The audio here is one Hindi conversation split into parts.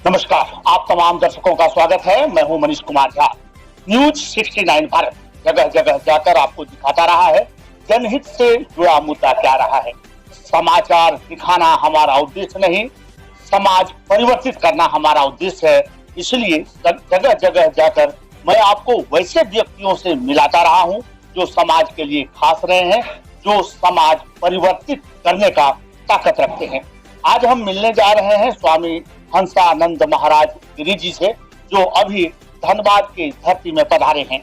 नमस्कार, आप तमाम दर्शकों का स्वागत है। मैं हूं मनीष कुमार झा। न्यूज 69 भारत जगह जगह जाकर आपको दिखाता रहा है जनहित से जुड़ा मुद्दा क्या रहा है। समाचार दिखाना हमारा उद्देश्य नहीं, समाज परिवर्तित करना हमारा उद्देश्य है। इसलिए जगह जगह जाकर मैं आपको वैसे व्यक्तियों से मिलाता रहा हूं जो समाज के लिए खास रहे हैं, जो समाज परिवर्तित करने का ताकत रखते हैं। आज हम मिलने जा रहे हैं स्वामी हंसानंद महाराज गिरी जी से, जो अभी धनबाद की धरती में पधारे हैं।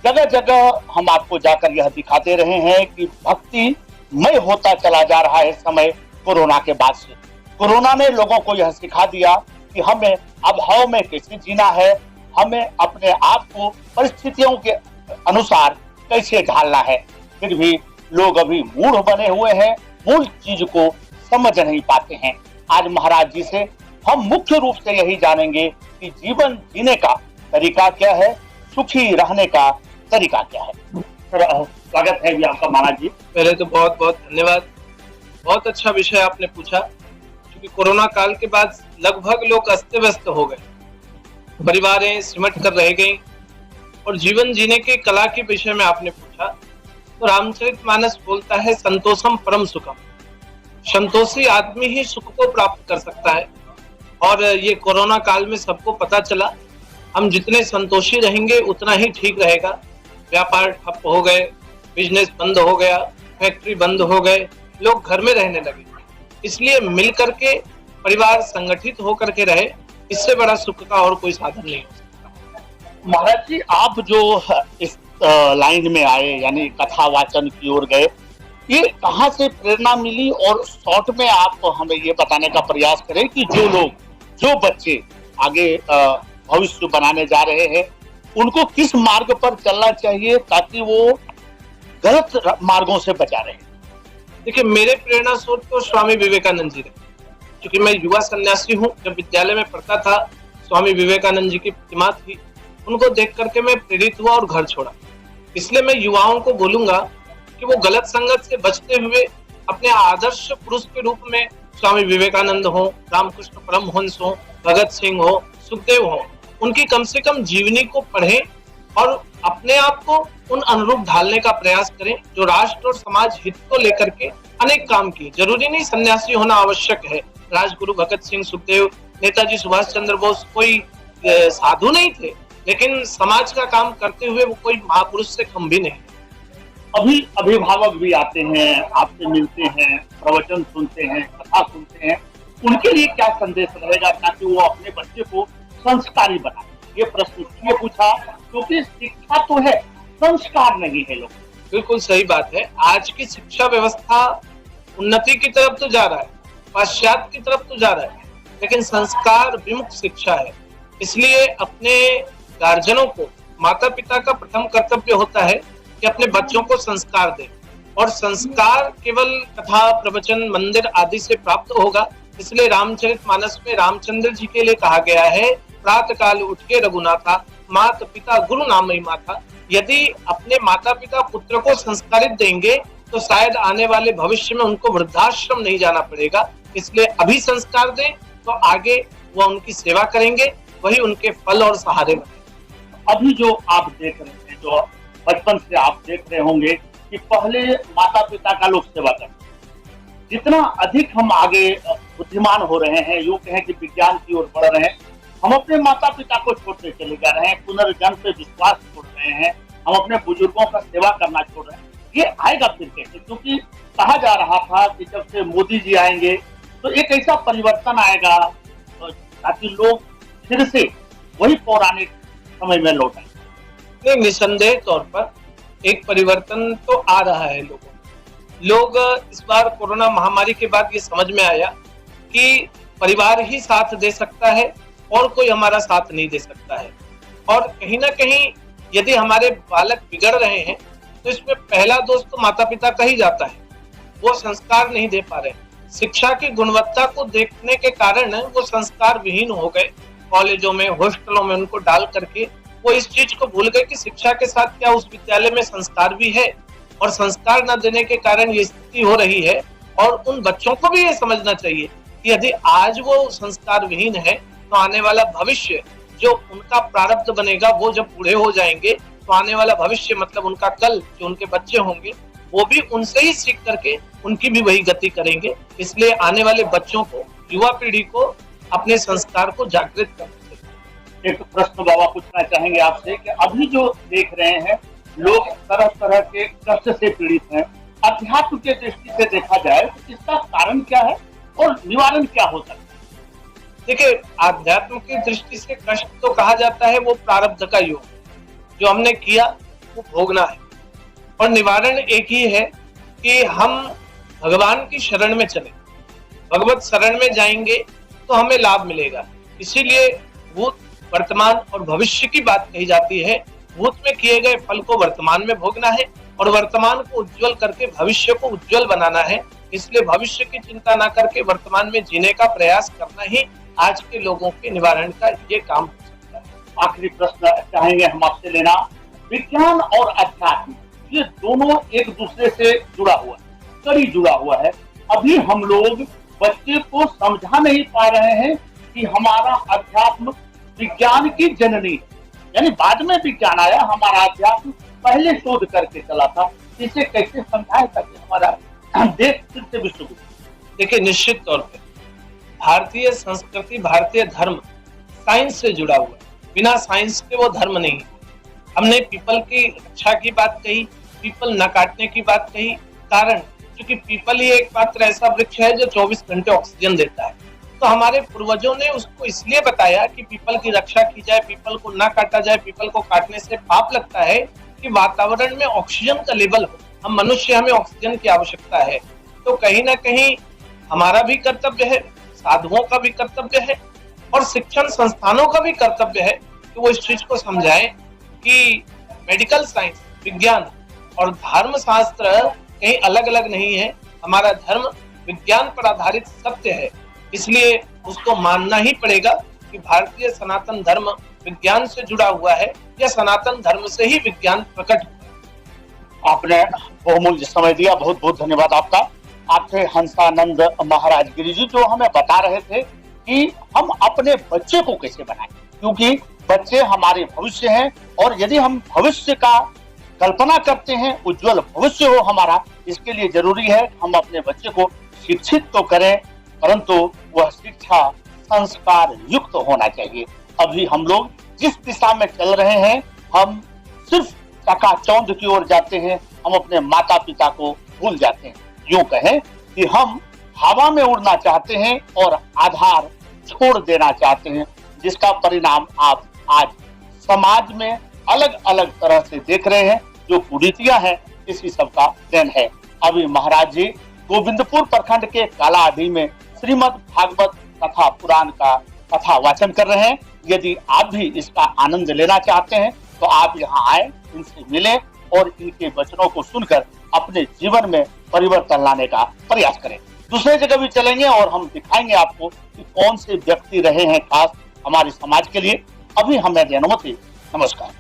जगह जगह हम आपको जाकर यह दिखाते रहे हैं कि भक्तिमय होता चला जा रहा है समय कोरोना के बाद से। कोरोना ने लोगों को यह सिखा दिया कि हमें अभाव में कैसे जीना है, हमें अपने आप को परिस्थितियों के अनुसार कैसे ढालना है। फिर भी लोग अभी मूढ़ बने हुए हैं, मूल चीज को समझ नहीं पाते हैं। आज महाराज जी से हम मुख्य रूप से यही जानेंगे कि जीवन जीने का तरीका क्या है, सुखी रहने का तरीका क्या है। सर, स्वागत है भी आपका महाराज जी। पहले तो बहुत बहुत धन्यवाद। बहुत अच्छा विषय आपने पूछा, क्योंकि कोरोना काल के बाद लगभग लोग अस्त व्यस्त हो गए, परिवारें सिमट कर रह गई और जीवन जीने के कला के विषय में आपने पूछा तो रामचरितमानस बोलता है संतोषम परम सुखम। संतोषी आदमी ही सुख को प्राप्त कर सकता है। और ये कोरोना काल में सबको पता चला, हम जितने संतोषी रहेंगे उतना ही ठीक रहेगा। व्यापार ठप हो गए, बिजनेस बंद हो गया, फैक्ट्री बंद हो गए, लोग घर में रहने लगे। इसलिए मिल करके परिवार संगठित होकर के रहे, इससे बड़ा सुख का और कोई साधन नहीं हो सकता। महाराज जी, आप जो इस लाइन में आए, यानी कथा वाचन की ओर गए, ये कहाँ से प्रेरणा मिली? और शॉर्ट में आप हमें ये बताने का प्रयास करें कि जो बच्चे आगे भविष्य बनाने जा रहे हैं, उनको किस मार्ग पर चलना चाहिए ताकि वो गलत मार्गों से बचा रहे। देखिए, मेरे प्रेरणा स्रोत तो स्वामी विवेकानंद जी रहे। क्योंकि मैं युवा सन्यासी हूँ, जब विद्यालय में पढ़ता था स्वामी विवेकानंद जी की प्रतिमा थी, उनको देख करके मैं प्रेरित हुआ और घर छोड़ा। इसलिए मैं युवाओं को बोलूंगा कि वो गलत संगत से बचते हुए अपने आदर्श पुरुष के रूप में स्वामी विवेकानंद हो, रामकृष्ण परमहंस हो, भगत सिंह हो, सुखदेव हो, उनकी कम से कम जीवनी को पढ़ें और अपने आप को उन अनुरूप ढालने का प्रयास करें, जो राष्ट्र और समाज हित को लेकर के अनेक काम किए। जरूरी नहीं सन्यासी होना आवश्यक है। राजगुरु भगत सिंह, सुखदेव, नेताजी सुभाष चंद्र बोस कोई साधु नहीं थे, लेकिन समाज का काम करते हुए वो कोई महापुरुष से कम भी नहीं। अभी अभिभावक भी आते हैं, आपसे मिलते हैं, प्रवचन सुनते हैं, कथा सुनते हैं, उनके लिए क्या संदेश रहेगा ताकि वो अपने बच्चे को संस्कारी बनाए? ये प्रश्न इसलिए पूछा क्योंकि शिक्षा तो है, संस्कार नहीं है। लोग बिल्कुल सही बात है। आज की शिक्षा व्यवस्था उन्नति की तरफ तो जा रहा है, पाश्चात्य की तरफ तो जा रहा है, लेकिन संस्कार विमुक्त शिक्षा है। इसलिए अपने गार्जियनों को, माता पिता का प्रथम कर्तव्य होता है कि अपने बच्चों को संस्कार दें। और संस्कार केवल कथा, प्रवचन, मंदिर आदि से प्राप्त होगा। इसलिए रामचरितमानस में रामचंद्र जी के लिए कहा गया है, प्रातः काल उठ के रघुनाथा, माता पिता गुरु नाम ही माता। यदि अपने माता पिता पुत्र को संस्कारित देंगे तो शायद आने वाले भविष्य में उनको वृद्धाश्रम नहीं जाना पड़ेगा। इसलिए अभी संस्कार दें तो आगे वो उनकी सेवा करेंगे, वही उनके फल और सहारे बनेंगे। अभी जो आप देख रहे हैं, जो बचपन से आप देख रहे होंगे कि पहले माता पिता का लोग सेवा करते, जितना अधिक हम आगे बुद्धिमान हो रहे हैं, यूं कहें कि विज्ञान की ओर बढ़ रहे हैं, हम अपने माता पिता को छोड़ते चले जा रहे हैं, पुनर्जन्म पे विश्वास छोड़ रहे हैं, हम अपने बुजुर्गों का सेवा करना छोड़ रहे हैं। ये आएगा फिर कैसे? क्योंकि कहा जा रहा था कि जब से मोदी जी आएंगे तो एक ऐसा परिवर्तन आएगा ताकि लोग फिर से वही पौराणिक समय में लौट आए। निसंदेह तौर पर एक परिवर्तन तो आ रहा है। लोग इस बार कोरोना महामारी के बाद ये समझ में आया कि परिवार ही साथ दे सकता है और कोई हमारा साथ नहीं दे सकता है। और कहीं ना कहीं यदि हमारे बालक बिगड़ रहे हैं तो इसमें पहला दोष तो माता पिता का ही जाता है। वो संस्कार नहीं दे पा रहे। शिक्षा की गुणवत्ता को देखने के कारण वो संस्कार विहीन हो गए। कॉलेजों में, हॉस्टलों में उनको डाल करके वो इस चीज को भूल गए कि शिक्षा के साथ क्या उस विद्यालय में संस्कार भी है। और संस्कार न देने के कारण ये स्थिति हो रही है। और उन बच्चों को भी ये समझना चाहिए कि यदि आज वो संस्कार विहीन है तो आने वाला भविष्य जो उनका प्रारब्ध बनेगा, वो जब बूढ़े हो जाएंगे तो आने वाला भविष्य मतलब उनका कल जो उनके बच्चे होंगे वो भी उनसे ही सीख करके उनकी भी वही गति करेंगे। इसलिए आने वाले बच्चों को, युवा पीढ़ी को अपने संस्कार को जागृत करना चाहिए। एक प्रश्न बाबा पूछना चाहेंगे आपसे कि अभी जो देख रहे हैं लोग तरह तरह के कष्ट से पीड़ित हैं, अध्यात्म के दृष्टि से देखा जाए तो इसका कारण क्या है और निवारण क्या हो सकता है? देखिए, आध्यात्म की दृष्टि से कष्ट तो कहा जाता है वो प्रारब्ध का योग, जो हमने किया वो भोगना है। और निवारण एक ही है कि हम भगवान की शरण में चलें, भगवत शरण में जाएंगे तो हमें लाभ मिलेगा। इसीलिए भूत, वर्तमान और भविष्य की बात कही जाती है। भूत में किए गए फल को वर्तमान में भोगना है और वर्तमान को उज्जवल करके भविष्य को उज्जवल बनाना है। इसलिए भविष्य की चिंता ना करके वर्तमान में जीने का प्रयास करना ही आज के लोगों के निवारण का ये काम हो सकता है। आखिरी प्रश्न चाहेंगे हम आपसे लेना, विज्ञान और अध्यात्म ये दोनों एक दूसरे से जुड़ा हुआ है, कड़ी जुड़ा हुआ है। अभी हम लोग बच्चे को समझा नहीं पा रहे हैं कि हमारा अध्यात्म विज्ञान की जननी है, यानी बाद में विज्ञान आया, हमारा अध्यात्म पहले शोध करके चला था। इसे कैसे समझाए ताकि हमारा देश फिर से विश्व। देखिए, निश्चित तौर पे भारतीय संस्कृति, भारतीय धर्म साइंस से जुड़ा हुआ है। बिना साइंस के वो धर्म नहीं है। हमने पीपल की रक्षा की बात कही, पीपल न काटने की बात कही, कारण क्योंकि पीपल ही एकमात्र ऐसा वृक्ष है जो 24 घंटे ऑक्सीजन देता है। तो हमारे पूर्वजों ने उसको इसलिए बताया कि पीपल की रक्षा की जाए, पीपल को ना काटा जाए। पीपल को काटने से पाप लगता है कि वातावरण में ऑक्सीजन का लेवल हो। हम मनुष्य, हमें ऑक्सीजन की आवश्यकता है। तो कहीं ना कहीं हमारा भी कर्तव्य है, साधुओं का भी कर्तव्य है और शिक्षण संस्थानों का भी कर्तव्य है कि वो इस चीज को समझाएं कि मेडिकल साइंस, विज्ञान और धर्म शास्त्र कहीं अलग अलग नहीं है। हमारा धर्म विज्ञान पर आधारित सत्य है, इसलिए उसको मानना ही पड़ेगा कि भारतीय सनातन धर्म विज्ञान से जुड़ा हुआ है या सनातन धर्म से ही विज्ञान प्रकट हुआ है। आपने बहुमूल्य समय दिया, बहुत बहुत धन्यवाद आपका। आप थे हंसानंद महाराज गिरी जी, जो हमें बता रहे थे कि हम अपने बच्चे को कैसे बनाएं, क्योंकि बच्चे हमारे भविष्य हैं और यदि हम भविष्य का कल्पना करते हैं, उज्जवल भविष्य हो हमारा, इसके लिए जरूरी है हम अपने बच्चे को शिक्षित तो करें, परंतु वह शिक्षा संस्कार युक्त होना चाहिए। अभी हम लोग जिस दिशा में चल रहे हैं, हम सिर्फ चकाचौंध की ओर जाते हैं, हम अपने माता पिता को भूल जाते हैं। यूं कहें कि हम हवा में उड़ना चाहते हैं और आधार छोड़ देना चाहते हैं, जिसका परिणाम आप आज समाज में अलग अलग तरह से देख रहे हैं। जो कुरीतियां हैं, इसी सब का देन है। अभी महाराज जी गोविंदपुर प्रखंड के कालाडीह में श्रीमद् भागवत कथा पुराण का कथा वाचन कर रहे हैं। यदि आप भी इसका आनंद लेना चाहते हैं तो आप यहाँ आए, इनसे मिलें और इनके वचनों को सुनकर अपने जीवन में परिवर्तन लाने का प्रयास करें। दूसरे जगह भी चलेंगे और हम दिखाएंगे आपको कि कौन से व्यक्ति रहे हैं खास हमारे समाज के लिए। अभी हमें अनुमति, नमस्कार।